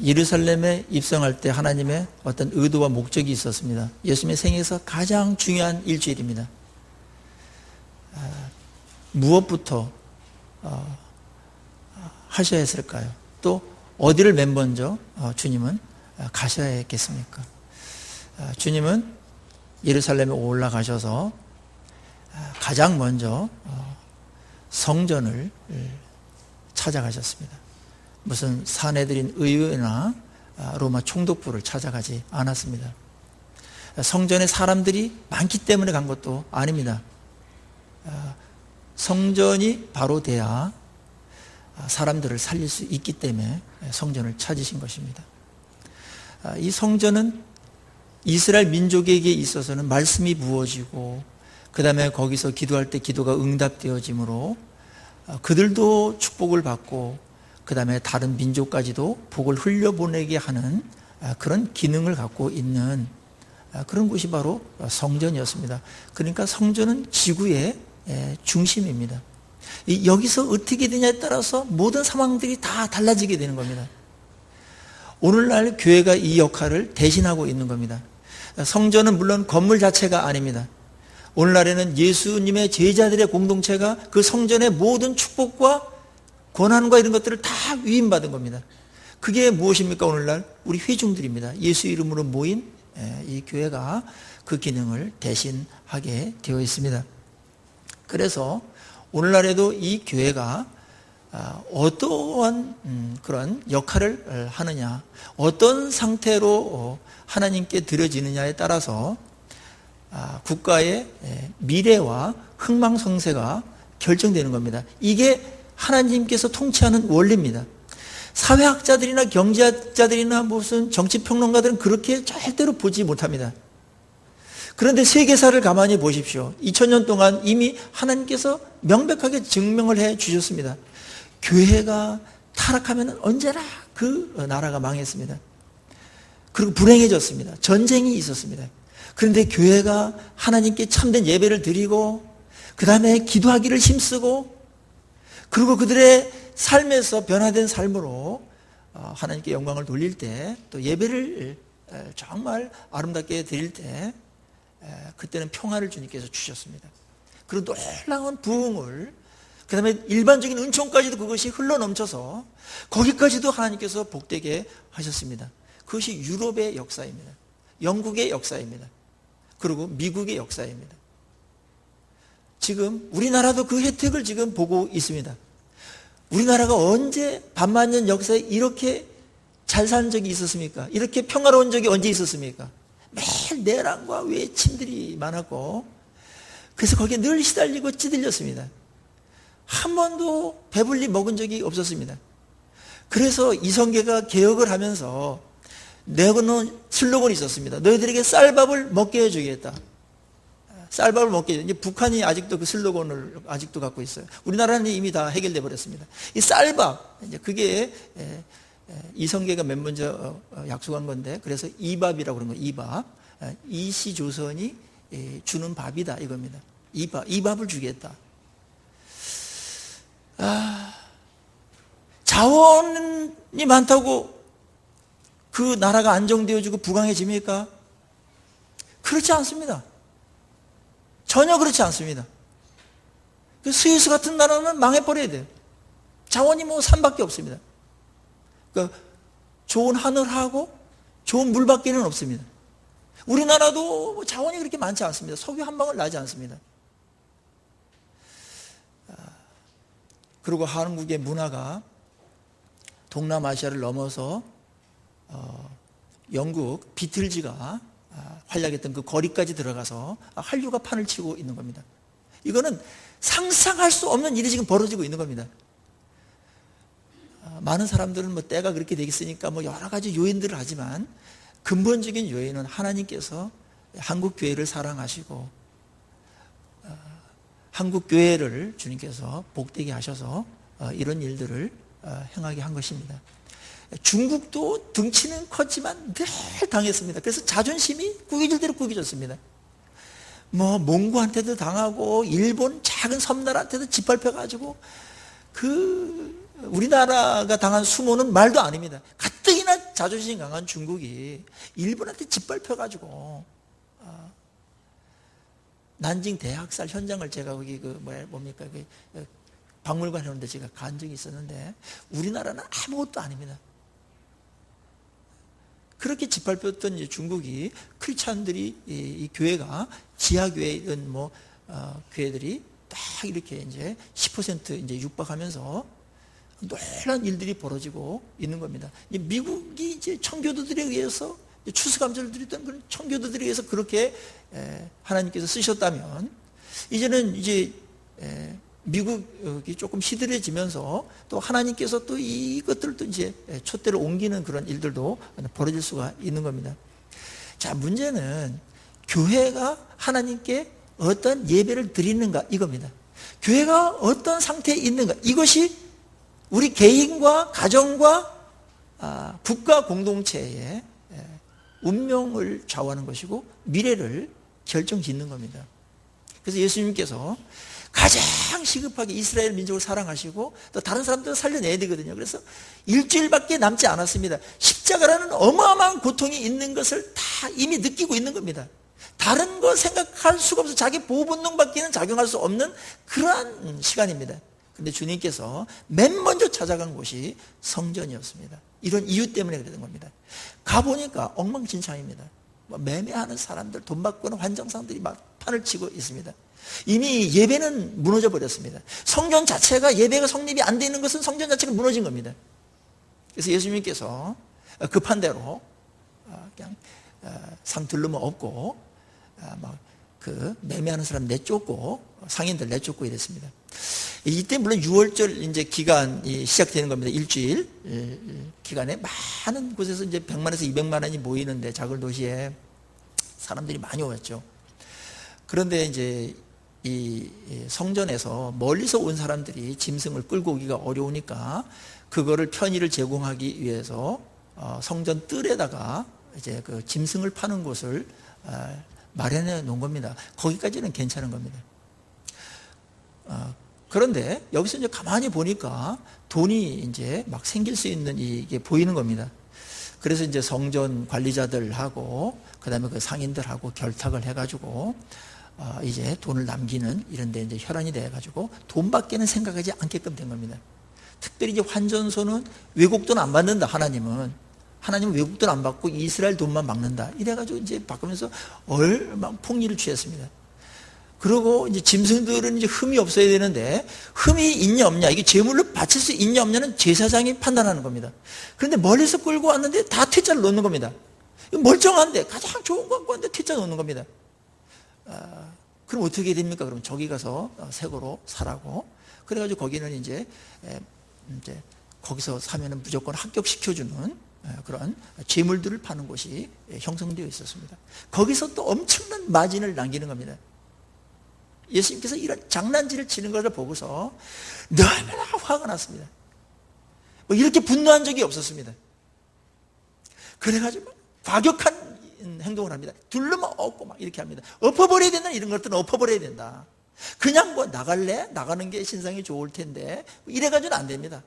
예루살렘에 입성할 때 하나님의 어떤 의도와 목적이 있었습니다. 예수님의 생애에서 가장 중요한 일주일입니다. 무엇부터 하셔야 했을까요? 또 어디를 맨 먼저 주님은 가셔야 했겠습니까? 주님은 예루살렘에 올라가셔서 가장 먼저 성전을 찾아가셨습니다. 무슨 사내들인 의회나 로마 총독부를 찾아가지 않았습니다. 성전에 사람들이 많기 때문에 간 것도 아닙니다. 성전이 바로 돼야 사람들을 살릴 수 있기 때문에 성전을 찾으신 것입니다. 이 성전은 이스라엘 민족에게 있어서는 말씀이 부어지고 그 다음에 거기서 기도할 때 기도가 응답되어지므로 그들도 축복을 받고 그 다음에 다른 민족까지도 복을 흘려보내게 하는 그런 기능을 갖고 있는 그런 곳이 바로 성전이었습니다. 그러니까 성전은 지구의 중심입니다. 여기서 어떻게 되냐에 따라서 모든 상황들이 다 달라지게 되는 겁니다. 오늘날 교회가 이 역할을 대신하고 있는 겁니다. 성전은 물론 건물 자체가 아닙니다. 오늘날에는 예수님의 제자들의 공동체가 그 성전의 모든 축복과 권한과 이런 것들을 다 위임받은 겁니다. 그게 무엇입니까? 오늘날 우리 회중들입니다. 예수 이름으로 모인 이 교회가 그 기능을 대신하게 되어 있습니다. 그래서 오늘날에도 이 교회가 어떠한 그런 역할을 하느냐, 어떤 상태로 하나님께 드려지느냐에 따라서 국가의 미래와 흥망성쇠가 결정되는 겁니다. 이게 하나님께서 통치하는 원리입니다. 사회학자들이나 경제학자들이나 무슨 정치평론가들은 그렇게 절대로 보지 못합니다. 그런데 세계사를 가만히 보십시오. 2000년 동안 이미 하나님께서 명백하게 증명을 해 주셨습니다. 교회가 타락하면 언제나 그 나라가 망했습니다. 그리고 불행해졌습니다. 전쟁이 있었습니다. 그런데 교회가 하나님께 참된 예배를 드리고 그 다음에 기도하기를 힘쓰고 그리고 그들의 삶에서 변화된 삶으로 하나님께 영광을 돌릴 때 또 예배를 정말 아름답게 드릴 때 그때는 평화를 주님께서 주셨습니다. 그리고 놀라운 부흥을 그 다음에 일반적인 은총까지도 그것이 흘러넘쳐서 거기까지도 하나님께서 복되게 하셨습니다. 그것이 유럽의 역사입니다. 영국의 역사입니다. 그리고 미국의 역사입니다. 지금 우리나라도 그 혜택을 지금 보고 있습니다. 우리나라가 언제 반만년 역사에 이렇게 잘 사는 적이 있었습니까? 이렇게 평화로운 적이 언제 있었습니까? 매일 내란과 외침들이 많았고 그래서 거기에 늘 시달리고 찌들렸습니다. 한 번도 배불리 먹은 적이 없었습니다. 그래서 이성계가 개혁을 하면서 내고는 슬로건이 있었습니다. 너희들에게 쌀밥을 먹게 해주겠다. 쌀밥을 먹게 해주겠다. 이제 북한이 아직도 그 슬로건을 아직도 갖고 있어요. 우리나라는 이미 다 해결돼 버렸습니다. 이 쌀밥, 이제 그게 이성계가 맨 먼저 약속한 건데, 그래서 이밥이라고 그런 거예요. 이밥. 이시조선이 주는 밥이다 이겁니다. 이 밥을 주겠다. 자원이 많다고 그 나라가 안정되어지고 부강해집니까? 그렇지 않습니다. 전혀 그렇지 않습니다. 스위스 같은 나라는 망해버려야 돼요. 자원이 뭐 산밖에 없습니다. 그러니까 좋은 하늘하고 좋은 물밖에는 없습니다. 우리나라도 뭐 자원이 그렇게 많지 않습니다. 석유 한 방울 나지 않습니다. 그리고 한국의 문화가 동남아시아를 넘어서 영국 비틀즈가 활약했던 그 거리까지 들어가서 한류가 판을 치고 있는 겁니다. 이거는 상상할 수 없는 일이 지금 벌어지고 있는 겁니다. 많은 사람들은 뭐 때가 그렇게 되겠으니까 뭐 여러 가지 요인들을 하지만 근본적인 요인은 하나님께서 한국 교회를 사랑하시고 한국 교회를 주님께서 복되게 하셔서 이런 일들을 행하게 한 것입니다. 중국도 등치는 컸지만 늘 당했습니다. 그래서 자존심이 꾸겨질 대로 꾸겨졌습니다. 뭐 몽고한테도 당하고 일본 작은 섬나라한테도 짓밟혀가지고 그 우리나라가 당한 수모는 말도 아닙니다. 가뜩이나 자존심 강한 중국이 일본한테 짓밟혀가지고 난징 대학살 현장을 제가 거기 뭡니까 박물관 해놓은데 제가 간 적이 있었는데 우리나라는 아무것도 아닙니다. 그렇게 짓밟혔던 중국이 크리스찬들이 이 교회가 지하교회 이런 교회들이 딱 이렇게 이제 10% 이제 육박하면서 놀라운 일들이 벌어지고 있는 겁니다. 이제 미국이 이제 청교도들에 의해서 추수감사를 드렸던 그런 청교도들에 의해서 그렇게 하나님께서 쓰셨다면 이제는 이제 미국이 조금 시들해지면서 또 하나님께서 또 이것들을 또 이제 촛대를 옮기는 그런 일들도 벌어질 수가 있는 겁니다. 자, 문제는 교회가 하나님께 어떤 예배를 드리는가 이겁니다. 교회가 어떤 상태에 있는가 이것이 우리 개인과 가정과 국가 공동체의 운명을 좌우하는 것이고 미래를 결정짓는 겁니다. 그래서 예수님께서 가장 시급하게 이스라엘 민족을 사랑하시고 또 다른 사람들을 살려내야 되거든요. 그래서 일주일밖에 남지 않았습니다. 십자가라는 어마어마한 고통이 있는 것을 다 이미 느끼고 있는 겁니다. 다른 거 생각할 수가 없어. 자기 보호본능밖에는 작용할 수 없는 그러한 시간입니다. 근데 주님께서 맨 먼저 찾아간 곳이 성전이었습니다. 이런 이유 때문에 그랬던 겁니다. 가보니까 엉망진창입니다. 매매하는 사람들, 돈 받고는 환정상들이 막 판을 치고 있습니다. 이미 예배는 무너져 버렸습니다. 성전 자체가 예배가 성립이 안 되는 것은 성전 자체가 무너진 겁니다. 그래서 예수님께서 급한 대로 그냥 상 들르면 없고 그 매매하는 사람 내쫓고 상인들 내쫓고 이랬습니다. 이때 물론 6월절 이제 기간이 시작되는 겁니다. 일주일 기간에 많은 곳에서 이제 100만에서 200만 원이 모이는데 작은 도시에 사람들이 많이 왔죠. 그런데 이제 이 성전에서 멀리서 온 사람들이 짐승을 끌고 오기가 어려우니까 그거를 편의를 제공하기 위해서 성전 뜰에다가 이제 그 짐승을 파는 곳을 마련해 놓은 겁니다. 거기까지는 괜찮은 겁니다. 그런데 여기서 이제 가만히 보니까 돈이 이제 막 생길 수 있는 이게 보이는 겁니다. 그래서 이제 성전 관리자들하고 그다음에 그 상인들하고 결탁을 해가지고 이제 돈을 남기는 이런 데 이제 혈안이 돼가지고 돈밖에는 생각하지 않게끔 된 겁니다. 특별히 이제 환전소는 외국 돈 안 받는다. 하나님은 외국 돈 안 받고 이스라엘 돈만 막는다. 이래가지고 이제 바꾸면서 얼마 폭리를 취했습니다. 그리고 이제 짐승들은 이제 흠이 없어야 되는데 흠이 있냐 없냐 이게 제물로 바칠 수 있냐 없냐는 제사장이 판단하는 겁니다. 그런데 멀리서 끌고 왔는데 다 퇴짜를 놓는 겁니다. 멀쩡한데 가장 좋은 거 갖고 왔는데 퇴짜 놓는 겁니다. 그럼 어떻게 됩니까? 그럼 저기 가서 새 거로 사라고. 그래가지고 거기는 이제 거기서 사면은 무조건 합격시켜주는 그런 재물들을 파는 곳이 형성되어 있었습니다. 거기서 또 엄청난 마진을 남기는 겁니다. 예수님께서 이런 장난질을 치는 것을 보고서 너무나 화가 났습니다. 이렇게 분노한 적이 없었습니다. 그래가지고 과격한 행동을 합니다. 둘러만 엎고 막 이렇게 합니다. 엎어버려야 된다. 이런 것들은 엎어버려야 된다. 그냥 나갈래? 나가는 게 신상이 좋을 텐데 이래가지고는 안 됩니다.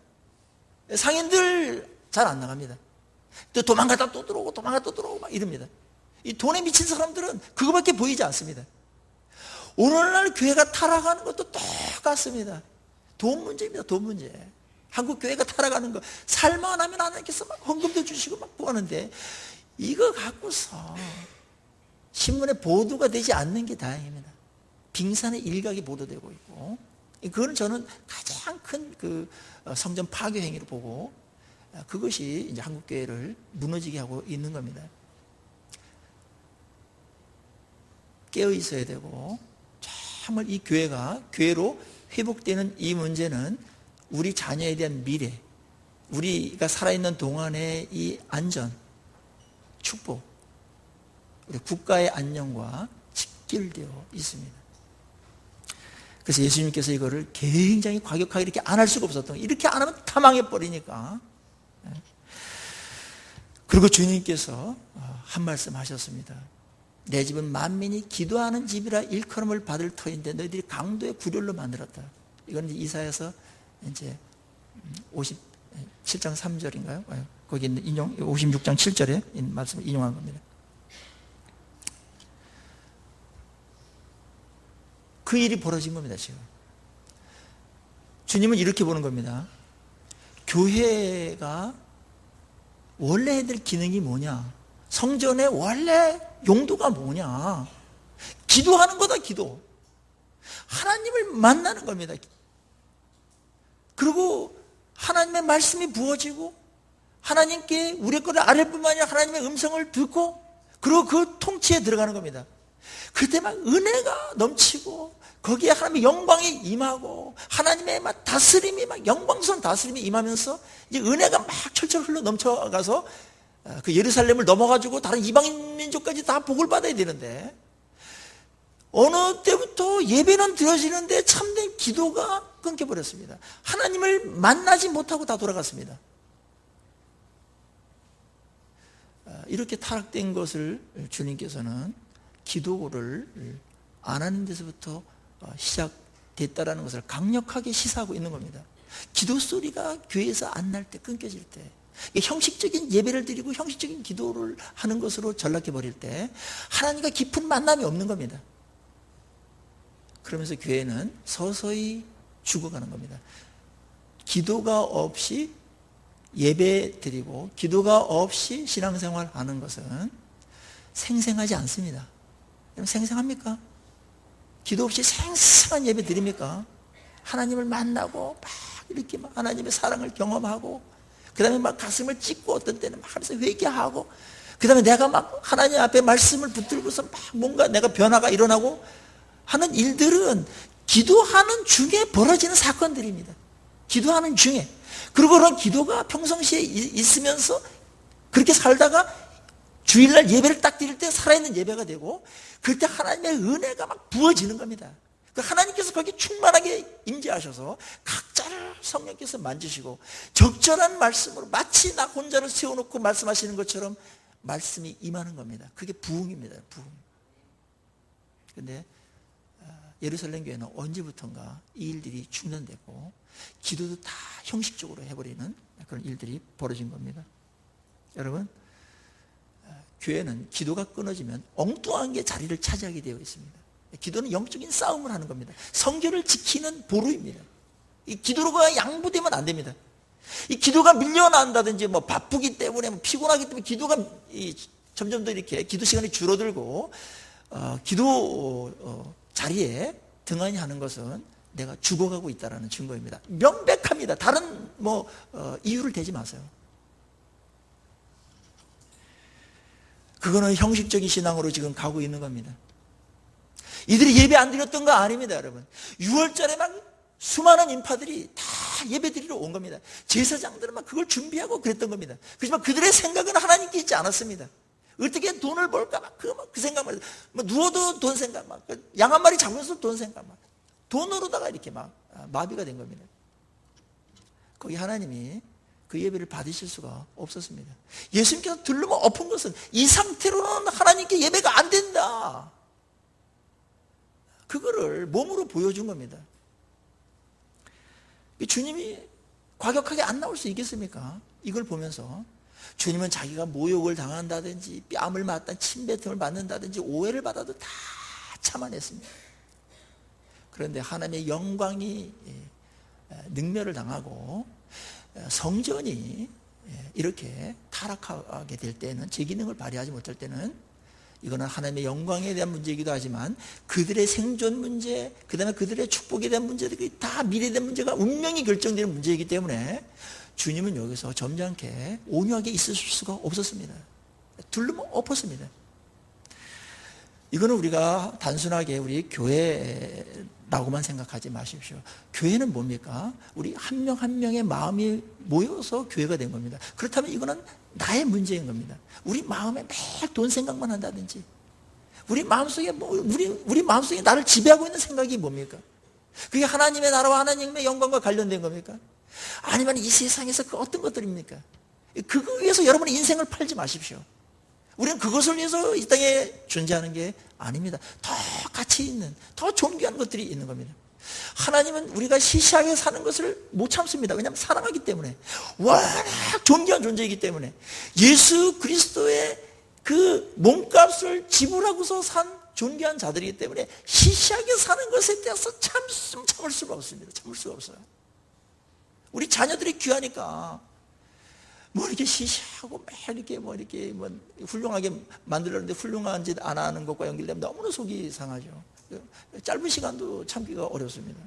상인들 잘 안 나갑니다. 또 도망가다 또 들어오고 도망가다 또 들어오고 막 이럽니다. 이 돈에 미친 사람들은 그거밖에 보이지 않습니다. 오늘날 교회가 타락하는 것도 똑같습니다. 돈 문제입니다. 돈 문제. 한국 교회가 타락하는 거 살만하면 하나님께서 막 헌금도 주시고 막 구하는데 이거 갖고서 신문에 보도가 되지 않는 게 다행입니다. 빙산의 일각이 보도되고 있고 그거는 저는 가장 큰 그 성전 파괴 행위로 보고 그것이 이제 한국 교회를 무너지게 하고 있는 겁니다. 깨어 있어야 되고 정말 이 교회가 교회로 회복되는 이 문제는 우리 자녀에 대한 미래, 우리가 살아있는 동안의 이 안전, 축복, 우리 국가의 안녕과 직결되어 있습니다. 그래서 예수님께서 이거를 굉장히 과격하게 이렇게 안 할 수가 없었던 거예요. 이렇게 안 하면 다 망해버리니까. 그리고 주님께서 한 말씀 하셨습니다. 내 집은 만민이 기도하는 집이라 일컬음을 받을 터인데 너희들이 강도의 구렬로 만들었다. 이건 이사야서 이제 7장 3절인가요? 거기 있는 56장 7절에 있는 말씀을 인용한 겁니다. 그 일이 벌어진 겁니다, 지금. 주님은 이렇게 보는 겁니다. 교회가 원래 해야 될 기능이 뭐냐? 성전의 원래 용도가 뭐냐? 기도하는 거다, 기도. 하나님을 만나는 겁니다. 그리고 하나님의 말씀이 부어지고 하나님께 우리의 것을 아뢰 뿐만 아니라 하나님의 음성을 듣고 그리고 그 통치에 들어가는 겁니다. 그때 막 은혜가 넘치고 거기에 하나님의 영광이 임하고 하나님의 막 다스림이 막 영광스러운 다스림이 임하면서 이제 은혜가 막 철철 흘러 넘쳐가서 그 예루살렘을 넘어가지고 다른 이방인 민족까지 다 복을 받아야 되는데 어느 때부터 예배는 드려지는데 참된 기도가 끊겨버렸습니다. 하나님을 만나지 못하고 다 돌아갔습니다. 이렇게 타락된 것을 주님께서는 기도를 안 하는 데서부터 시작됐다라는 것을 강력하게 시사하고 있는 겁니다. 기도 소리가 교회에서 안 날 때, 끊겨질 때, 형식적인 예배를 드리고 형식적인 기도를 하는 것으로 전락해버릴 때 하나님과 깊은 만남이 없는 겁니다. 그러면서 교회는 서서히 죽어가는 겁니다. 기도가 없이 예배 드리고 기도가 없이 신앙생활 하는 것은 생생하지 않습니다. 여러분 생생합니까? 기도 없이 생생한 예배 드립니까? 하나님을 만나고 막 이렇게 막 하나님의 사랑을 경험하고 그 다음에 막 가슴을 찢고 어떤 때는 막 하면서 회개하고 그 다음에 내가 막 하나님 앞에 말씀을 붙들고서 막 뭔가 내가 변화가 일어나고 하는 일들은 기도하는 중에 벌어지는 사건들입니다. 기도하는 중에. 그리고 그런 기도가 평상시에 있으면서 그렇게 살다가 주일날 예배를 딱 드릴 때 살아있는 예배가 되고 그럴 때 하나님의 은혜가 막 부어지는 겁니다. 하나님께서 거기 충만하게 임재하셔서 각자를 성령께서 만지시고 적절한 말씀으로 마치 나 혼자를 세워놓고 말씀하시는 것처럼 말씀이 임하는 겁니다. 그게 부흥입니다. 부흥. 그런데 예루살렘 교회는 언제부턴가 이 일들이 중단되고 기도도 다 형식적으로 해버리는 그런 일들이 벌어진 겁니다. 여러분 교회는 기도가 끊어지면 엉뚱한 게 자리를 차지하게 되어 있습니다. 기도는 영적인 싸움을 하는 겁니다. 성결을 지키는 보루입니다. 이 기도가 양보되면 안 됩니다. 이 기도가 밀려난다든지 뭐 바쁘기 때문에 뭐 피곤하기 때문에 기도가 점점 더 이렇게 기도 시간이 줄어들고 기도 자리에 등한히 하는 것은 내가 죽어가고 있다는 증거입니다. 명백합니다. 다른 이유를 대지 마세요. 그거는 형식적인 신앙으로 지금 가고 있는 겁니다. 이들이 예배 안 드렸던 거 아닙니다, 여러분. 6월절에 막 수많은 인파들이 다 예배 드리러 온 겁니다. 제사장들은 막 그걸 준비하고 그랬던 겁니다. 그렇지만 그들의 생각은 하나님께 있지 않았습니다. 어떻게 돈을 벌까 막 그 생각만, 누워도 돈 생각 막, 양 한 마리 잡으면서 돈 생각 막, 돈으로다가 이렇게 막 마비가 된 겁니다. 거기 하나님이 그 예배를 받으실 수가 없었습니다. 예수님께서 들르면 엎은 것은 이 상태로는 하나님께 예배가 안 된다. 그거를 몸으로 보여준 겁니다. 주님이 과격하게 안 나올 수 있겠습니까? 이걸 보면서 주님은 자기가 모욕을 당한다든지 뺨을 맞다 침뱉음을 맞는다든지 오해를 받아도 다 참아냈습니다. 그런데 하나님의 영광이 능멸을 당하고 성전이 이렇게 타락하게 될 때는 제 기능을 발휘하지 못할 때는 이거는 하나님의 영광에 대한 문제이기도 하지만 그들의 생존 문제, 그 다음에 그들의 축복에 대한 문제들이 다 미래에 대한 문제가 운명이 결정되는 문제이기 때문에 주님은 여기서 점잖게 온유하게 있을 수가 없었습니다. 둘러면 엎었습니다. 이거는 우리가 단순하게 우리 교회라고만 생각하지 마십시오. 교회는 뭡니까? 우리 한 명 한 명의 마음이 모여서 교회가 된 겁니다. 그렇다면 이거는 나의 문제인 겁니다. 우리 마음에 매일 돈 생각만 한다든지 우리 마음속에 우리 마음속에 나를 지배하고 있는 생각이 뭡니까? 그게 하나님의 나라와 하나님의 영광과 관련된 겁니까? 아니면 이 세상에서 그 어떤 것들입니까? 그거 위해서 여러분의 인생을 팔지 마십시오. 우리는 그것을 위해서 이 땅에 존재하는 게 아닙니다. 더 가치 있는, 더 존귀한 것들이 있는 겁니다. 하나님은 우리가 시시하게 사는 것을 못 참습니다. 왜냐하면 사랑하기 때문에, 워낙 존귀한 존재이기 때문에, 예수 그리스도의 그 몸값을 지불하고서 산 존귀한 자들이기 때문에 시시하게 사는 것에 대해서 참을 수가 없습니다. 참을 수가 없어요. 우리 자녀들이 귀하니까 뭐 이렇게 시시하고 막 이렇게 훌륭하게 만들었는데 훌륭한 짓 안 하는 것과 연결되면 너무나 속이 상하죠. 짧은 시간도 참기가 어렵습니다.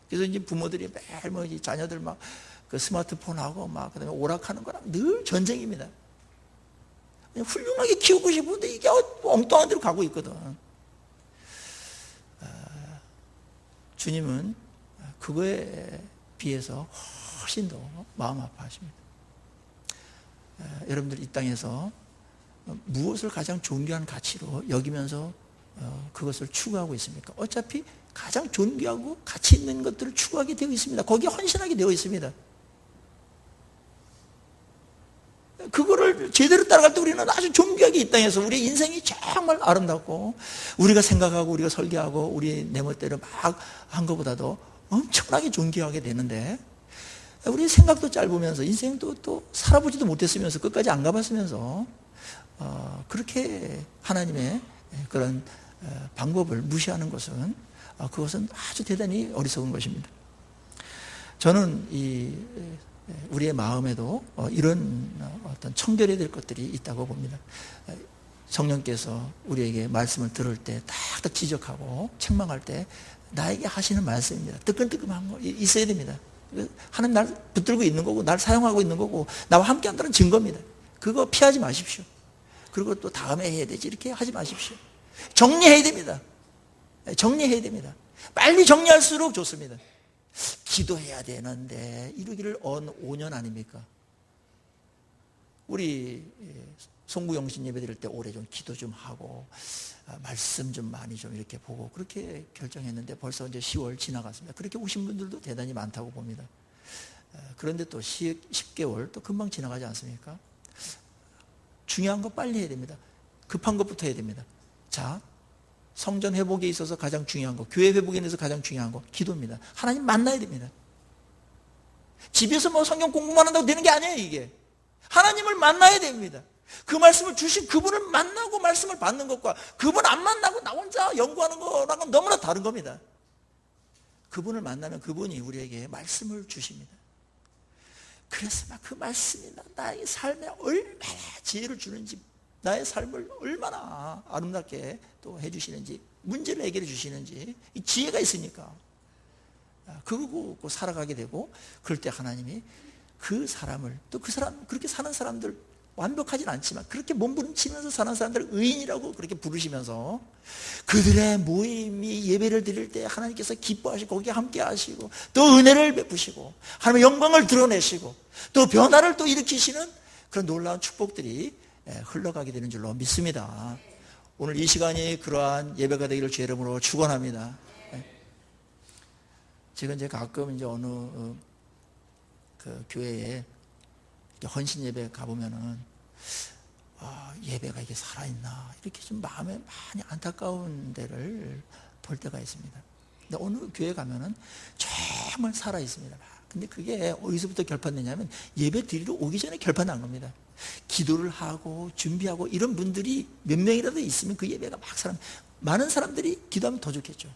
그래서 이제 부모들이 매일 뭐 자녀들 막 그 스마트폰하고 막 그다음에 오락하는 거랑 늘 전쟁입니다. 훌륭하게 키우고 싶은데 이게 엉뚱한 데로 가고 있거든. 주님은 그거에 비해서 훨씬 더 마음 아파하십니다. 여러분들 이 땅에서 무엇을 가장 존귀한 가치로 여기면서 그것을 추구하고 있습니까? 어차피 가장 존귀하고 가치 있는 것들을 추구하게 되어 있습니다. 거기에 헌신하게 되어 있습니다. 그거를 제대로 따라갈 때 우리는 아주 존귀하게 이 땅에서 우리의 인생이 정말 아름답고, 우리가 생각하고 우리가 설계하고 우리 내 멋대로 막 한 것보다도 엄청나게 존귀하게 되는데, 우리 생각도 짧으면서 인생도 또 살아보지도 못했으면서 끝까지 안 가봤으면서 그렇게 하나님의 그런 방법을 무시하는 것은 그것은 아주 대단히 어리석은 것입니다. 저는 우리의 마음에도 이런 어떤 청결해야 될 것들이 있다고 봅니다. 성령께서 우리에게 말씀을 들을 때 딱딱 지적하고 책망할 때 나에게 하시는 말씀입니다. 뜨끈뜨끈한 거 있어야 됩니다. 하나님 날 붙들고 있는 거고 날 사용하고 있는 거고 나와 함께 한다는 증거입니다. 그거 피하지 마십시오. 그리고 또 다음에 해야 되지 이렇게 하지 마십시오. 정리해야 됩니다. 정리해야 됩니다. 빨리 정리할수록 좋습니다. 기도해야 되는데 이루기를 언 5년 아닙니까? 우리 송구영신 예배 드릴 때 올해 좀 기도 좀 하고 말씀 좀 많이 좀 이렇게 보고 그렇게 결정했는데 벌써 이제 10월 지나갔습니다. 그렇게 오신 분들도 대단히 많다고 봅니다. 그런데 또 10개월 또 금방 지나가지 않습니까? 중요한 거 빨리 해야 됩니다. 급한 것부터 해야 됩니다. 자, 성전 회복에 있어서 가장 중요한 거, 교회 회복에 있어서 가장 중요한 거, 기도입니다. 하나님 만나야 됩니다. 집에서 뭐 성경 공부만 한다고 되는 게 아니에요, 이게. 하나님을 만나야 됩니다. 그 말씀을 주신 그분을 만나고 말씀을 받는 것과 그분 안 만나고 나 혼자 연구하는 거랑은 너무나 다른 겁니다. 그분을 만나면 그분이 우리에게 말씀을 주십니다. 그래서 막 그 말씀이 나의 삶에 얼마나 지혜를 주는지, 나의 삶을 얼마나 아름답게 또 해주시는지, 문제를 해결해 주시는지, 이 지혜가 있으니까 그거 보고 살아가게 되고, 그럴 때 하나님이 그 사람을, 또 그 사람, 그렇게 사는 사람들, 완벽하진 않지만 그렇게 몸부림치면서 사는 사람들을 의인이라고 그렇게 부르시면서 그들의 모임이 예배를 드릴 때 하나님께서 기뻐하시고 거기에 함께 하시고 또 은혜를 베푸시고 하나님의 영광을 드러내시고 또 변화를 또 일으키시는 그런 놀라운 축복들이 흘러가게 되는 줄로 믿습니다. 오늘 이 시간이 그러한 예배가 되기를 주의 이름으로 축원합니다. 제가 이제 가끔 이제 어느 그 교회에 헌신 예배 가보면은 예배가 이게 살아있나 이렇게 좀 마음에 많이 안타까운 데를 볼 때가 있습니다. 근데 어느 교회 가면은 정말 살아있습니다. 근데 그게 어디서부터 결판되냐면 예배 드리러 오기 전에 결판난 겁니다. 기도를 하고 준비하고 이런 분들이 몇 명이라도 있으면 그 예배가 막 많은 사람들이 기도하면 더 좋겠죠.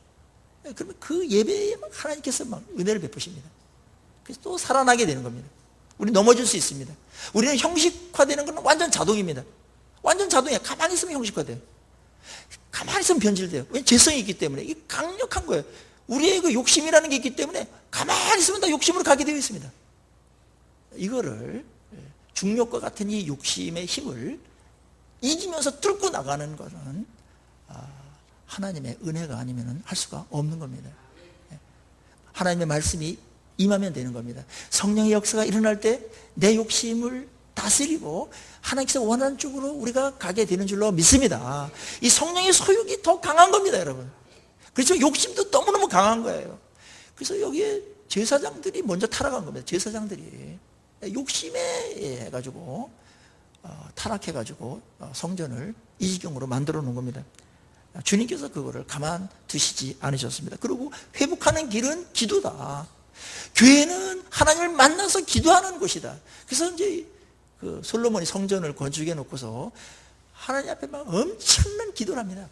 그러면 그 예배에 하나님께서 막 은혜를 베푸십니다. 그래서 또 살아나게 되는 겁니다. 우리 넘어질 수 있습니다. 우리는 형식화되는 건 완전 자동입니다. 완전 자동이에요. 가만히 있으면 형식화돼요. 가만히 있으면 변질돼요. 왜? 죄성이 있기 때문에. 이게 강력한 거예요. 우리의 그 욕심이라는 게 있기 때문에 가만히 있으면 다 욕심으로 가게 되어 있습니다. 이거를 중력과 같은 이 욕심의 힘을 이기면서 뚫고 나가는 것은 하나님의 은혜가 아니면 할 수가 없는 겁니다. 하나님의 말씀이 임하면 되는 겁니다. 성령의 역사가 일어날 때 내 욕심을 다스리고 하나님께서 원하는 쪽으로 우리가 가게 되는 줄로 믿습니다. 이 성령의 소욕이 더 강한 겁니다, 여러분. 그렇죠? 욕심도 너무너무 강한 거예요. 그래서 여기에 제사장들이 먼저 타락한 겁니다. 제사장들이 욕심에 해가지고 타락해가지고 성전을 이 지경으로 만들어 놓은 겁니다. 주님께서 그거를 가만두시지 않으셨습니다. 그리고 회복하는 길은 기도다. 교회는 하나님을 만나서 기도하는 곳이다. 그래서 이제 그 솔로몬이 성전을 건축해 놓고서 하나님 앞에 막 엄청난 기도를 합니다.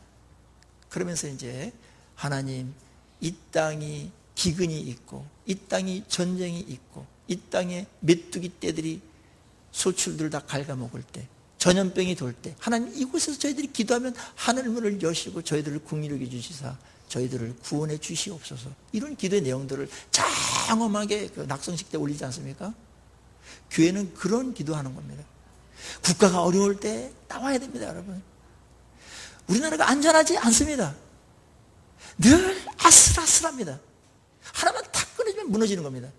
그러면서 이제 하나님, 이 땅이 기근이 있고, 이 땅이 전쟁이 있고, 이 땅에 메뚜기 떼들이 소출들 다 갉아먹을 때, 전염병이 돌 때, 하나님 이곳에서 저희들이 기도하면 하늘문을 여시고 저희들을 긍휼히 주시사 저희들을 구원해 주시옵소서. 이런 기도의 내용들을 장엄하게 그 낙성식 때 올리지 않습니까? 교회는 그런 기도하는 겁니다. 국가가 어려울 때 나와야 됩니다, 여러분. 우리나라가 안전하지 않습니다. 늘 아슬아슬합니다. 하나만 탁 끊어지면 무너지는 겁니다.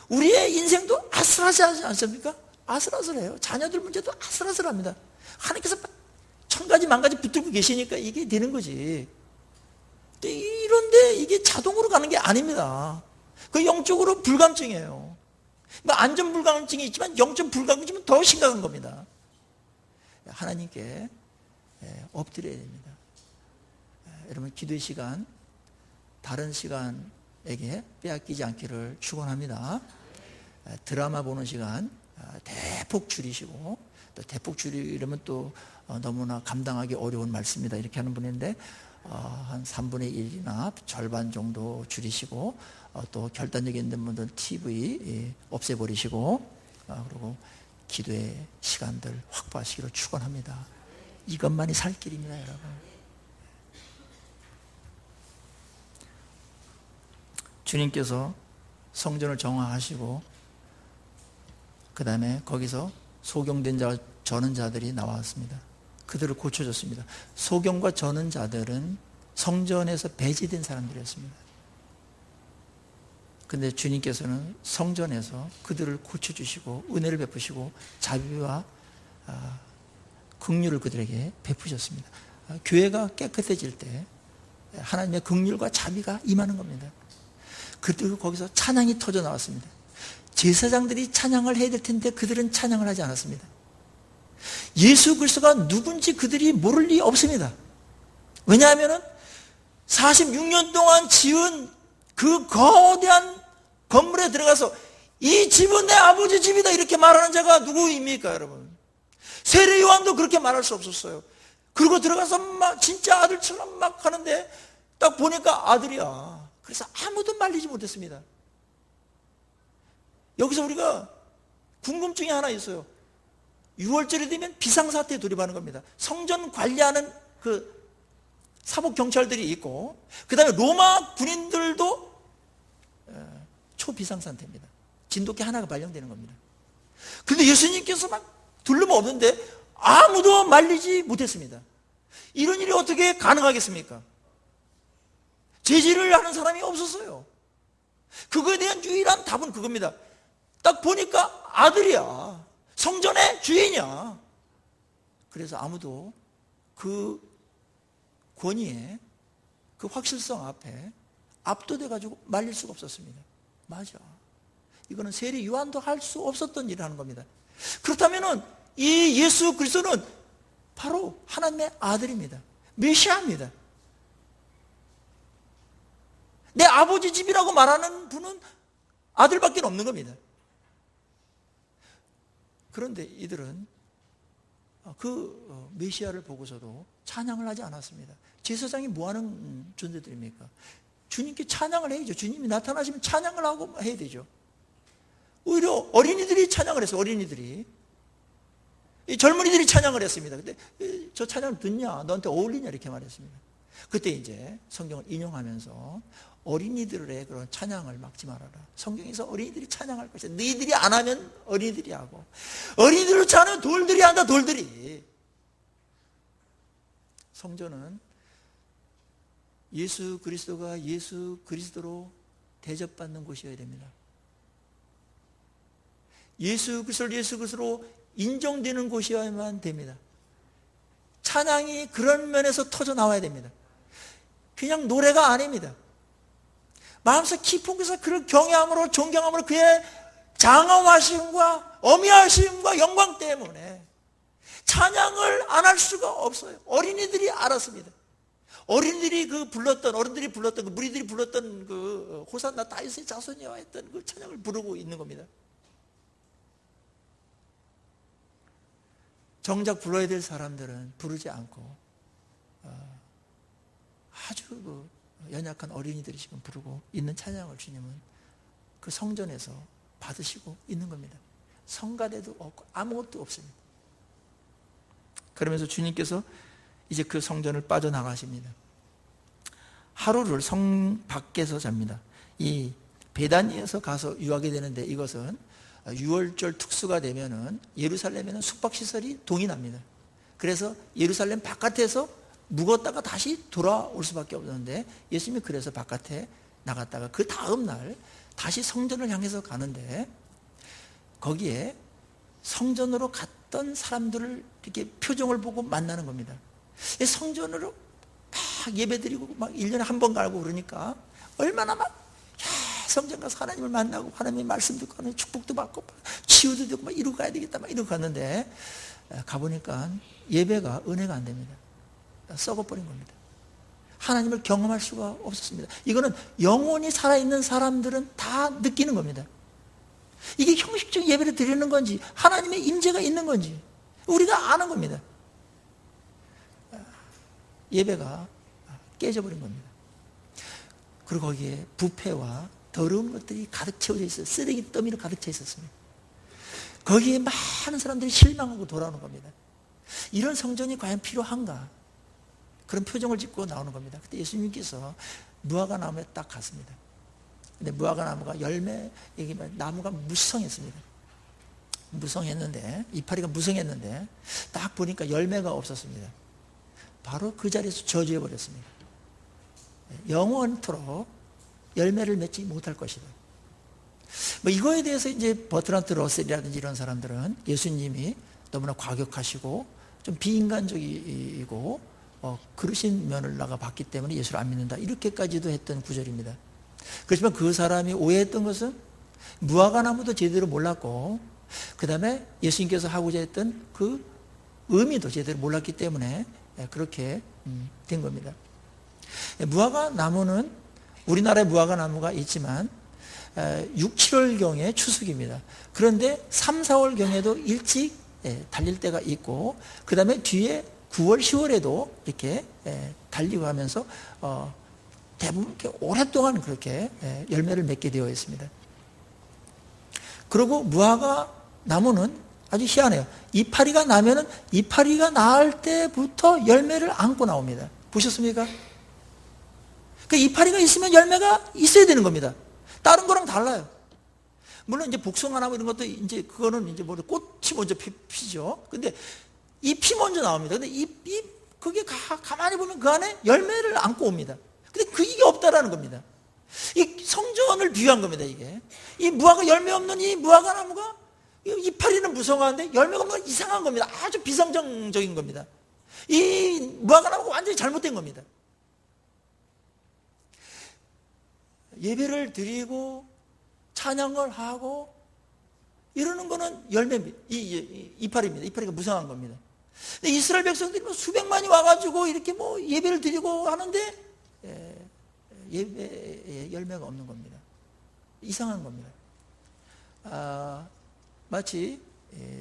우리의 인생도 아슬하지 않습니까? 아슬아슬해요. 자녀들 문제도 아슬아슬합니다. 하나님께서 천 가지 만 가지 붙들고 계시니까 이게 되는 거지. 이런데 이게 자동으로 가는 게 아닙니다. 그 영적으로 불감증이에요. 안전 불감증이 있지만 영적 불감증은 더 심각한 겁니다. 하나님께 엎드려야 됩니다. 여러분, 기도의 시간 다른 시간에게 빼앗기지 않기를 축원합니다. 드라마 보는 시간 대폭 줄이시고, 또 대폭 줄이려면 또 너무나 감당하기 어려운 말씀이다 이렇게 하는 분인데 한 3분의 1이나 절반 정도 줄이시고, 또 결단력이 있는 분들 TV 없애버리시고, 그리고 기도의 시간들 확보하시기를 축원합니다. 이것만이 살 길입니다, 여러분. 주님께서 성전을 정화하시고 그 다음에 거기서 소경된 자, 저는 자들이 나왔습니다. 그들을 고쳐줬습니다. 소경과 저는 자들은 성전에서 배제된 사람들이었습니다. 근데 주님께서는 성전에서 그들을 고쳐주시고 은혜를 베푸시고 자비와 긍휼을 그들에게 베푸셨습니다. 교회가 깨끗해질 때 하나님의 긍휼과 자비가 임하는 겁니다. 그리고 거기서 찬양이 터져 나왔습니다. 제사장들이 찬양을 해야 될 텐데 그들은 찬양을 하지 않았습니다. 예수 그리스도가 누군지 그들이 모를 리 없습니다. 왜냐하면 46년 동안 지은 그 거대한 건물에 들어가서 이 집은 내 아버지 집이다 이렇게 말하는 자가 누구입니까, 여러분? 세례 요한도 그렇게 말할 수 없었어요. 그리고 들어가서 막 진짜 아들처럼 막 하는데 딱 보니까 아들이야. 그래서 아무도 말리지 못했습니다. 여기서 우리가 궁금증이 하나 있어요. 6월절이 되면 비상사태에 돌입하는 겁니다. 성전 관리하는 그 사복경찰들이 있고, 그 다음에 로마 군인들도 초비상상태입니다. 진돗개 하나가 발령되는 겁니다. 근데 예수님께서 막 둘러보는데 아무도 말리지 못했습니다. 이런 일이 어떻게 가능하겠습니까? 제지를 하는 사람이 없었어요. 그거에 대한 유일한 답은 그겁니다. 딱 보니까 아들이야. 성전의 주인이야. 그래서 아무도 그 권위에, 그 확실성 앞에 압도돼가지고 말릴 수가 없었습니다. 맞아. 이거는 세례 요한도 할 수 없었던 일을 하는 겁니다. 그렇다면은 이 예수 그리스도는 바로 하나님의 아들입니다. 메시아입니다. 내 아버지 집이라고 말하는 분은 아들밖에 없는 겁니다. 그런데 이들은 그 메시아를 보고서도 찬양을 하지 않았습니다. 제사장이 뭐하는 존재들입니까? 주님께 찬양을 해야죠. 주님이 나타나시면 찬양을 하고 해야 되죠. 오히려 어린이들이 찬양을 했어요. 어린이들이. 이 젊은이들이 찬양을 했습니다. 근데 저 찬양을 듣냐? 너한테 어울리냐? 이렇게 말했습니다. 그때 이제 성경을 인용하면서 어린이들의 그런 찬양을 막지 말아라. 성경에서 어린이들이 찬양할 것이야. 너희들이 안 하면 어린이들이 하고, 어린이들로 찬양하면 돌들이 한다. 돌들이. 성전은 예수 그리스도가 예수 그리스도로 대접받는 곳이어야 됩니다. 예수 그리스도를 예수 그리스도로 인정되는 곳이어야만 됩니다. 찬양이 그런 면에서 터져 나와야 됩니다. 그냥 노래가 아닙니다. 마음속 깊은 그런 경외함으로, 존경함으로 그의 장엄하심과 어미하심과 영광 때문에 찬양을 안 할 수가 없어요. 어린이들이 알았습니다. 어른들이 불렀던 그 무리들이 불렀던 그 호산나 다윗의 자손이여 했던 그 찬양을 부르고 있는 겁니다. 정작 불러야 될 사람들은 부르지 않고 아주 그 연약한 어린이들이 지금 부르고 있는 찬양을 주님은 그 성전에서 받으시고 있는 겁니다. 성가대도 없고 아무것도 없습니다. 그러면서 주님께서 이제 그 성전을 빠져나가십니다. 하루를 성 밖에서 잡니다. 이 베다니에서 가서 유하게 되는데, 이것은 6월절 특수가 되면은 예루살렘에는 숙박시설이 동일합니다. 그래서 예루살렘 바깥에서 묵었다가 다시 돌아올 수밖에 없는데, 예수님이 그래서 바깥에 나갔다가 그 다음 날 다시 성전을 향해서 가는데, 거기에 성전으로 갔던 사람들을 이렇게 표정을 보고 만나는 겁니다. 성전으로 막 예배드리고 막 1년에 한 번 가고 그러니까 얼마나 막 성전 가서 하나님을 만나고 하나님의 말씀 듣고 하나님의 축복도 받고 치유도 되고 막 이러고 가야 되겠다 막 이러고 갔는데, 가보니까 예배가 은혜가 안 됩니다. 썩어버린 겁니다. 하나님을 경험할 수가 없었습니다. 이거는 영혼이 살아있는 사람들은 다 느끼는 겁니다. 이게 형식적 예배를 드리는 건지 하나님의 임재가 있는 건지 우리가 아는 겁니다. 예배가 깨져버린 겁니다. 그리고 거기에 부패와 더러운 것들이 가득 채워져 있어요. 쓰레기 더미로 가득 채 있었습니다. 거기에 많은 사람들이 실망하고 돌아오는 겁니다. 이런 성전이 과연 필요한가? 그런 표정을 짓고 나오는 겁니다. 그때 예수님께서 무화과 나무에 딱 갔습니다. 근데 무화과 나무가 나무가 무성했습니다. 무성했는데, 이파리가 무성했는데 딱 보니까 열매가 없었습니다. 바로 그 자리에서 저주해 버렸습니다. 영원토록 열매를 맺지 못할 것이다. 이거에 대해서 이제 버트란트 러셀이라든지 이런 사람들은 예수님이 너무나 과격하시고 좀 비인간적이고 그러신 면을 나가 봤기 때문에 예수를 안 믿는다, 이렇게까지도 했던 구절입니다. 그렇지만 그 사람이 오해했던 것은 무화과 나무도 제대로 몰랐고, 그 다음에 예수님께서 하고자 했던 그 의미도 제대로 몰랐기 때문에 그렇게 된 겁니다. 무화과 나무는, 우리나라에 무화과 나무가 있지만 6, 7월경에 추수기입니다. 그런데 3, 4월경에도 일찍 달릴 때가 있고, 그 다음에 뒤에 9월, 10월에도 이렇게 달리고 하면서 대부분 이렇게 오랫동안 그렇게 열매를 맺게 되어 있습니다. 그리고 무화과 나무는 아주 희한해요. 이파리가 나면은 이파리가 나을 때부터 열매를 안고 나옵니다. 보셨습니까? 그 이파리가 있으면 열매가 있어야 되는 겁니다. 다른 거랑 달라요. 물론 이제 복숭아나무 이런 것도 이제 그거는 이제 꽃이 먼저 피죠. 근데 잎이 먼저 나옵니다. 근데 그게 가만히 보면 그 안에 열매를 안고 옵니다. 근데 이게 없다라는 겁니다. 이 성전을 비유한 겁니다, 이게. 이 무화과 열매 없는 이 무화과 나무가 이파리는 무성한데 열매가 없는 건 이상한 겁니다. 아주 비성정적인 겁니다. 이 무화과 나무가 완전히 잘못된 겁니다. 예배를 드리고 찬양을 하고 이러는 거는 열매입니다. 이파리입니다. 이파리가 무성한 겁니다. 근데 이스라엘 백성들이 수백만이 와가지고 이렇게 예배를 드리고 하는데 예배에 열매가 없는 겁니다. 이상한 겁니다. 마치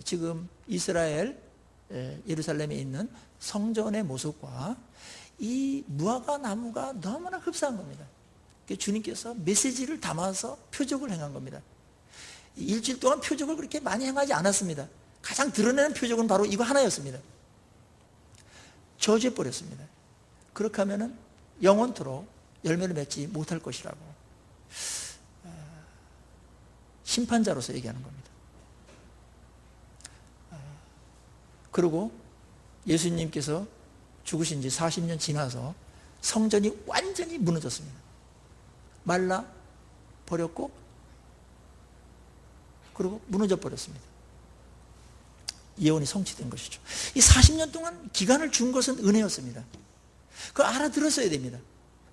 지금 이스라엘 예루살렘에 있는 성전의 모습과 이 무화과 나무가 너무나 흡사한 겁니다. 주님께서 메시지를 담아서 표적을 행한 겁니다. 일주일 동안 표적을 그렇게 많이 행하지 않았습니다. 가장 드러내는 표적은 바로 이거 하나였습니다. 저주해버렸습니다. 그렇게 하면은 영원토록 열매를 맺지 못할 것이라고 심판자로서 얘기하는 겁니다. 그리고 예수님께서 죽으신 지 40년 지나서 성전이 완전히 무너졌습니다. 말라 버렸고 그리고 무너져 버렸습니다. 예언이 성취된 것이죠. 이 40년 동안 기간을 준 것은 은혜였습니다. 그걸 알아들었어야 됩니다.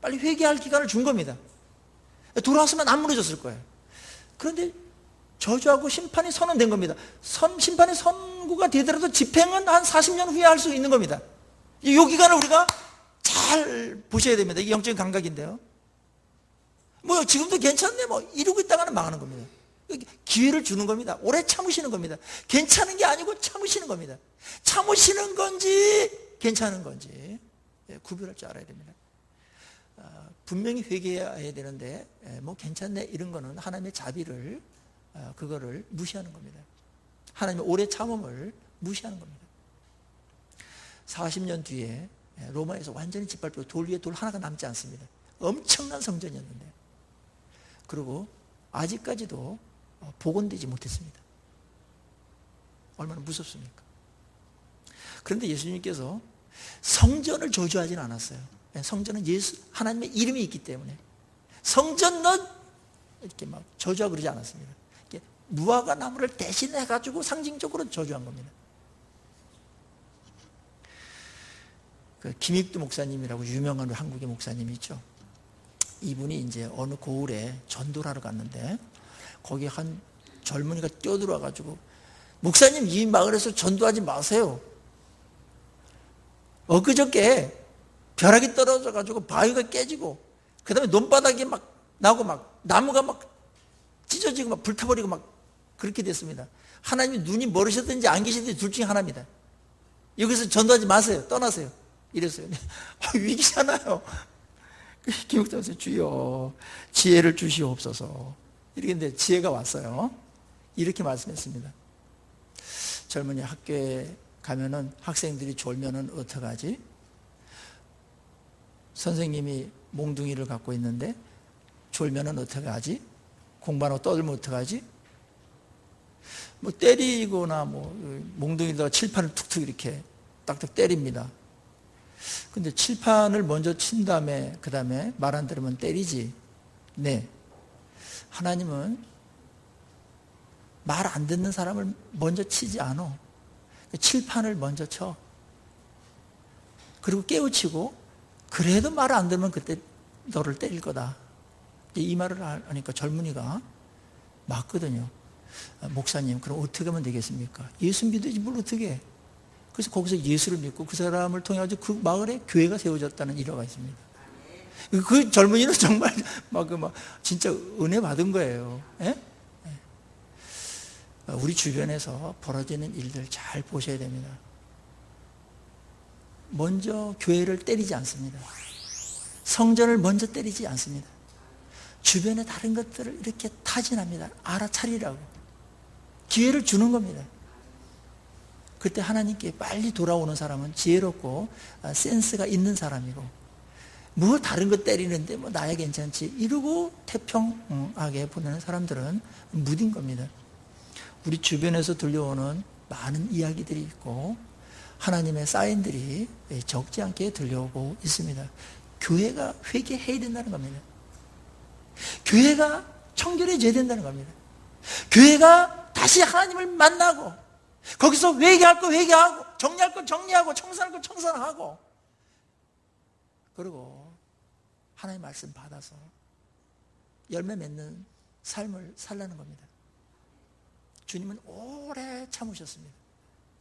빨리 회개할 기간을 준 겁니다. 돌아왔으면 안 무너졌을 거예요. 그런데 저주하고 심판이 선언된 겁니다. 심판이 선고가 되더라도 집행은 한 40년 후에 할 수 있는 겁니다. 이 기간을 우리가 잘 보셔야 됩니다. 이게 영적인 감각인데요. 뭐 지금도 괜찮네 뭐 이러고 있다가는 망하는 겁니다. 기회를 주는 겁니다. 오래 참으시는 겁니다. 괜찮은 게 아니고 참으시는 겁니다. 참으시는 건지 괜찮은 건지 구별할 줄 알아야 됩니다. 분명히 회개해야 되는데 뭐 괜찮네 이런 거는 하나님의 자비를 그거를 무시하는 겁니다. 하나님의 오래 참음을 무시하는 겁니다. 40년 뒤에 로마에서 완전히 짓밟히고 돌 위에 돌 하나가 남지 않습니다. 엄청난 성전이었는데 그리고 아직까지도 복원되지 못했습니다. 얼마나 무섭습니까? 그런데 예수님께서 성전을 저주하지는 않았어요. 성전은 하나님의 이름이 있기 때문에 성전은 이렇게 막 저주하고 그러지 않았습니다. 무화과 나무를 대신해 가지고 상징적으로 저주한 겁니다. 그 김익두 목사님이라고 유명한 한국의 목사님이 있죠. 이분이 이제 어느 고을에 전도를 하러 갔는데 거기 한 젊은이가 뛰어들어와 가지고 목사님 이 마을에서 전도하지 마세요. 엊그저께 벼락이 떨어져 가지고 바위가 깨지고 그 다음에 논바닥이 막 나고 막 나무가 막 찢어지고 막 불타버리고 막 그렇게 됐습니다. 하나님이 눈이 멀으셨든지 안 계시든지 둘 중에 하나입니다. 여기서 전도하지 마세요. 떠나세요. 이랬어요. 위기잖아요. 김옥자에서 주여 지혜를 주시옵소서 이렇게 했는데 지혜가 왔어요. 이렇게 말씀했습니다. 젊은이 학교에 가면은 학생들이 졸면은 어떡하지? 선생님이 몽둥이를 갖고 있는데 졸면은 어떡하지? 공부하고 떠들면 어떡하지? 뭐 때리거나 뭐 몽둥이에다가 칠판을 툭툭 이렇게 딱딱 때립니다. 근데 칠판을 먼저 친 다음에 그 다음에 말 안 들으면 때리지. 네. 하나님은 말 안 듣는 사람을 먼저 치지 않아. 칠판을 먼저 쳐. 그리고 깨우치고 그래도 말 안 들으면 그때 너를 때릴 거다. 이 말을 하니까 젊은이가 맞거든요. 목사님 그럼 어떻게 하면 되겠습니까? 예수 믿어야지 뭘 어떻게 해. 그래서 거기서 예수를 믿고 그 사람을 통해 가지고 그 마을에 교회가 세워졌다는 일화가 있습니다. 그 젊은이는 정말 막 진짜 은혜 받은 거예요. 예? 우리 주변에서 벌어지는 일들 잘 보셔야 됩니다. 먼저 교회를 때리지 않습니다. 성전을 먼저 때리지 않습니다. 주변의 다른 것들을 이렇게 타진합니다. 알아차리라고. 기회를 주는 겁니다. 그때 하나님께 빨리 돌아오는 사람은 지혜롭고 센스가 있는 사람이고 뭐 다른 거 때리는데 뭐 나야 괜찮지 이러고 태평하게 보내는 사람들은 무딘 겁니다. 우리 주변에서 들려오는 많은 이야기들이 있고 하나님의 사인들이 적지 않게 들려오고 있습니다. 교회가 회개해야 된다는 겁니다. 교회가 청결해져야 된다는 겁니다. 교회가 다시 하나님을 만나고 거기서 회개할 거 회개하고 정리할 거 정리하고 청산할 거 청산하고 그리고 하나님의 말씀 받아서 열매 맺는 삶을 살라는 겁니다. 주님은 오래 참으셨습니다.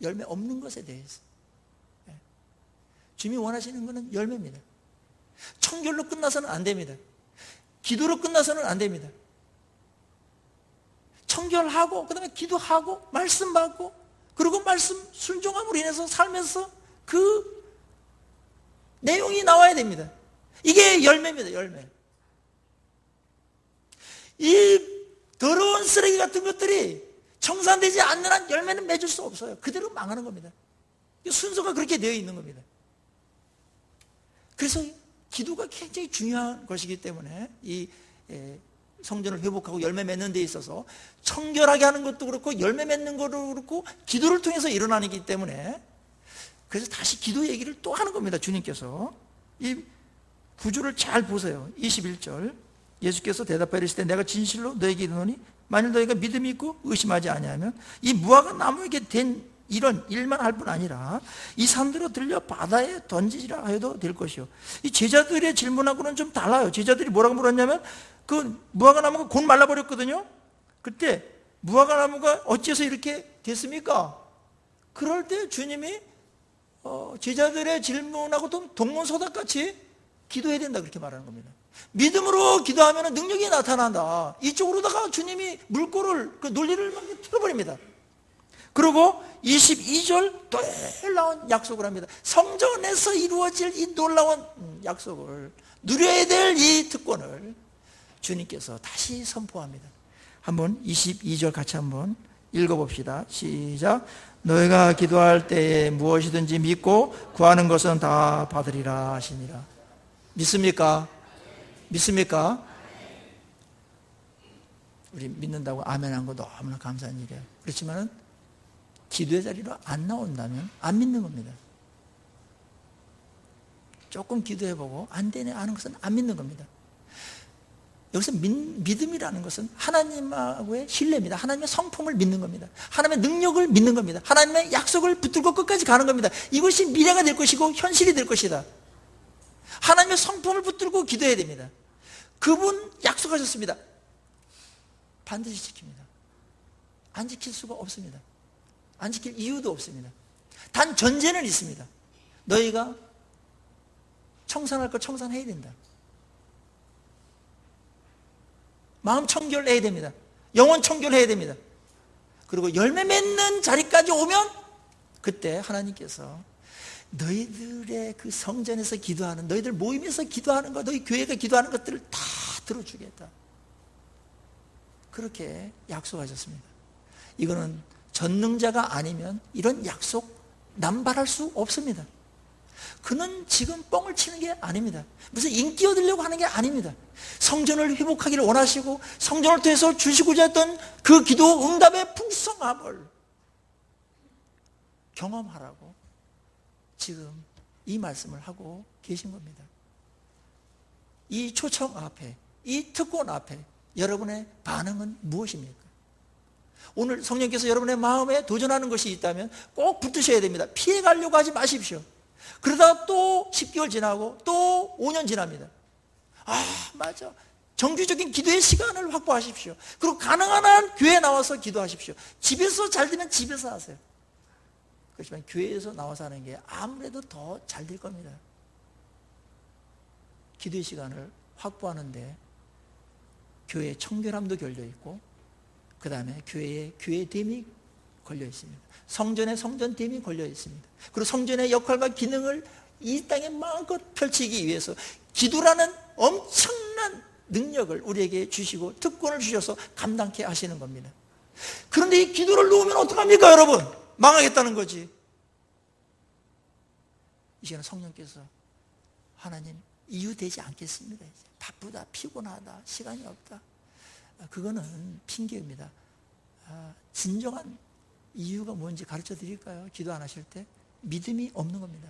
열매 없는 것에 대해서. 주님이 원하시는 것은 열매입니다. 청결로 끝나서는 안 됩니다. 기도로 끝나서는 안 됩니다. 청결하고 그 다음에 기도하고 말씀 받고 그리고 말씀 순종함으로 인해서 살면서 그 내용이 나와야 됩니다. 이게 열매입니다. 열매. 이 더러운 쓰레기 같은 것들이 청산되지 않는 한 열매는 맺을 수 없어요. 그대로 망하는 겁니다. 순서가 그렇게 되어 있는 겁니다. 그래서 기도가 굉장히 중요한 것이기 때문에 이 성전을 회복하고 열매 맺는 데 있어서 청결하게 하는 것도 그렇고 열매 맺는 것도 그렇고 기도를 통해서 일어나기 때문에 그래서 다시 기도 얘기를 또 하는 겁니다. 주님께서 이 구조를 잘 보세요. 21절 예수께서 대답하여 이르시되 내가 진실로 너에게 이르노니 만일 너희가 믿음이 있고 의심하지 아니하면 이 무화과 나무에게 된 이런 일만 할 뿐 아니라 이 산들로 들려 바다에 던지지라 해도 될 것이요. 이 제자들의 질문하고는 좀 달라요. 제자들이 뭐라고 물었냐면 그 무화과 나무가 곧 말라버렸거든요. 그때 무화과 나무가 어째서 이렇게 됐습니까? 그럴 때 주님이 제자들의 질문하고 동문서답같이 기도해야 된다 그렇게 말하는 겁니다. 믿음으로 기도하면 능력이 나타난다. 이쪽으로다가 주님이 물꼬를, 그 논리를 막 틀어버립니다. 그리고 22절 놀라운 약속을 합니다. 성전에서 이루어질 이 놀라운 약속을, 누려야 될 이 특권을 주님께서 다시 선포합니다. 한번 22절 같이 한번 읽어봅시다. 시작. 너희가 기도할 때에 무엇이든지 믿고 구하는 것은 다 받으리라 하시니라. 믿습니까? 믿습니까? 우리 믿는다고 아멘 한 거 너무나 감사한 일이에요. 그렇지만 기도의 자리로 안 나온다면 안 믿는 겁니다. 조금 기도해보고 안 되네 하는 것은 안 믿는 겁니다. 여기서 믿음이라는 것은 하나님하고의 신뢰입니다. 하나님의 성품을 믿는 겁니다. 하나님의 능력을 믿는 겁니다. 하나님의 약속을 붙들고 끝까지 가는 겁니다. 이것이 미래가 될 것이고 현실이 될 것이다. 하나님의 성품을 붙들고 기도해야 됩니다. 그분 약속하셨습니다. 반드시 지킵니다. 안 지킬 수가 없습니다. 안 지킬 이유도 없습니다. 단 전제는 있습니다. 너희가 청산할 거 청산해야 된다. 마음 청결해야 됩니다. 영혼 청결해야 됩니다. 그리고 열매 맺는 자리까지 오면 그때 하나님께서 너희들의 그 성전에서 기도하는, 너희들 모임에서 기도하는 것, 너희 교회가 기도하는 것들을 다 들어주겠다. 그렇게 약속하셨습니다. 이거는 전능자가 아니면 이런 약속 남발할 수 없습니다. 그는 지금 뻥을 치는 게 아닙니다. 무슨 인기 얻으려고 하는 게 아닙니다. 성전을 회복하기를 원하시고 성전을 통해서 주시고자 했던 그 기도 응답의 풍성함을 경험하라고 지금 이 말씀을 하고 계신 겁니다. 이 초청 앞에, 이 특권 앞에 여러분의 반응은 무엇입니까? 오늘 성령께서 여러분의 마음에 도전하는 것이 있다면 꼭 붙으셔야 됩니다. 피해가려고 하지 마십시오. 그러다가 또 10개월 지나고 또 5년 지납니다. 맞아. 정규적인 기도의 시간을 확보하십시오. 그리고 가능한 한 교회에 나와서 기도하십시오. 집에서 잘 되면 집에서 하세요. 그렇지만 교회에서 나와서 하는 게 아무래도 더 잘 될 겁니다. 기도의 시간을 확보하는데 교회의 청결함도 걸려있고 그 다음에 교회의 교회됨이 걸려 있습니다. 성전의 성전됨이 걸려 있습니다. 그리고 성전의 역할과 기능을 이 땅에 마음껏 펼치기 위해서 기도라는 엄청난 능력을 우리에게 주시고 특권을 주셔서 감당케 하시는 겁니다. 그런데 이 기도를 놓으면 어떡합니까 여러분? 망하겠다는 거지. 이 시간에 성령께서 하나님 이유 되지 않겠습니다. 이제. 바쁘다, 피곤하다, 시간이 없다. 그거는 핑계입니다. 진정한 이유가 뭔지 가르쳐 드릴까요? 기도 안 하실 때? 믿음이 없는 겁니다.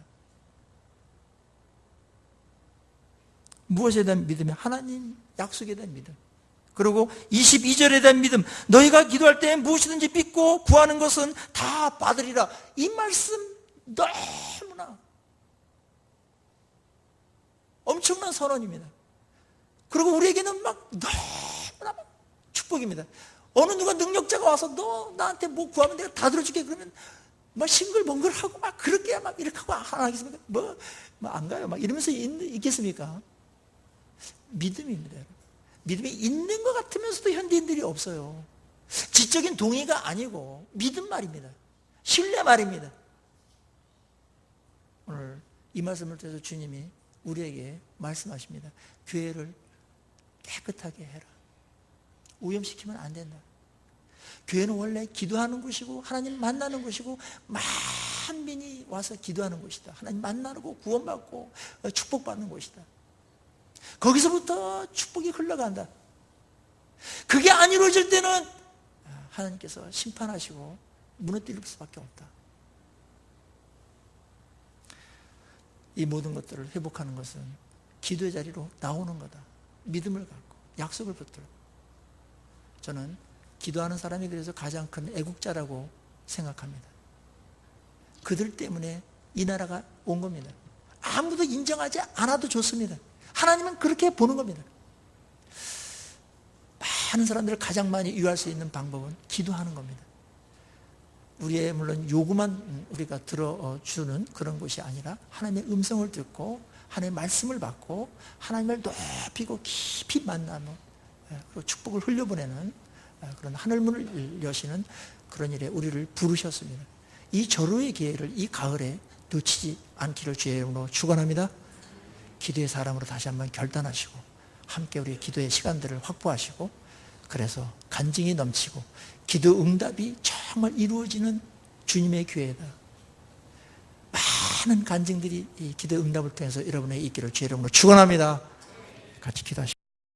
무엇에 대한 믿음이? 하나님 약속에 대한 믿음. 그리고 22절에 대한 믿음. 너희가 기도할 때 무엇이든지 믿고 구하는 것은 다 받으리라. 이 말씀 너무나 엄청난 선언입니다. 그리고 우리에게는 너무나 축복입니다. 어느 누가 능력자가 와서 너 나한테 뭐 구하면 내가 다 들어줄게 그러면 막 싱글벙글하고 막 그렇게 막 이렇게 하고 안 하겠습니까? 뭐 안 가요. 막 이러면서 있겠습니까? 믿음입니다. 믿음이 있는 것 같으면서도 현대인들이 없어요. 지적인 동의가 아니고 믿음 말입니다. 신뢰 말입니다. 오늘 이 말씀을 통해서 주님이 우리에게 말씀하십니다. 교회를 깨끗하게 해라. 오염시키면 안 된다. 교회는 원래 기도하는 곳이고 하나님 만나는 곳이고 만민이 와서 기도하는 곳이다. 하나님 만나고 구원받고 축복받는 곳이다. 거기서부터 축복이 흘러간다. 그게 안 이루어질 때는 하나님께서 심판하시고 무너뜨릴 수밖에 없다. 이 모든 것들을 회복하는 것은 기도의 자리로 나오는 거다. 믿음을 갖고 약속을 붙들고. 저는 기도하는 사람이 그래서 가장 큰 애국자라고 생각합니다. 그들 때문에 이 나라가 온 겁니다. 아무도 인정하지 않아도 좋습니다. 하나님은 그렇게 보는 겁니다. 많은 사람들을 가장 많이 유할 수 있는 방법은 기도하는 겁니다. 우리의 물론 요구만 우리가 들어주는 그런 것이 아니라 하나님의 음성을 듣고 하나님의 말씀을 받고 하나님을 높이고 깊이 만나고 그리고 축복을 흘려보내는 그런 하늘문을 여시는 그런 일에 우리를 부르셨습니다. 이 절호의 기회를 이 가을에 놓치지 않기를 주의 이름으로 축원합니다. 기도의 사람으로 다시 한번 결단하시고 함께 우리의 기도의 시간들을 확보하시고 그래서 간증이 넘치고 기도 응답이 정말 이루어지는 주님의 교회다. 많은 간증들이 이 기도 응답을 통해서 여러분에게 있기를 주의 이름으로 축원합니다. 같이 기도하십시오.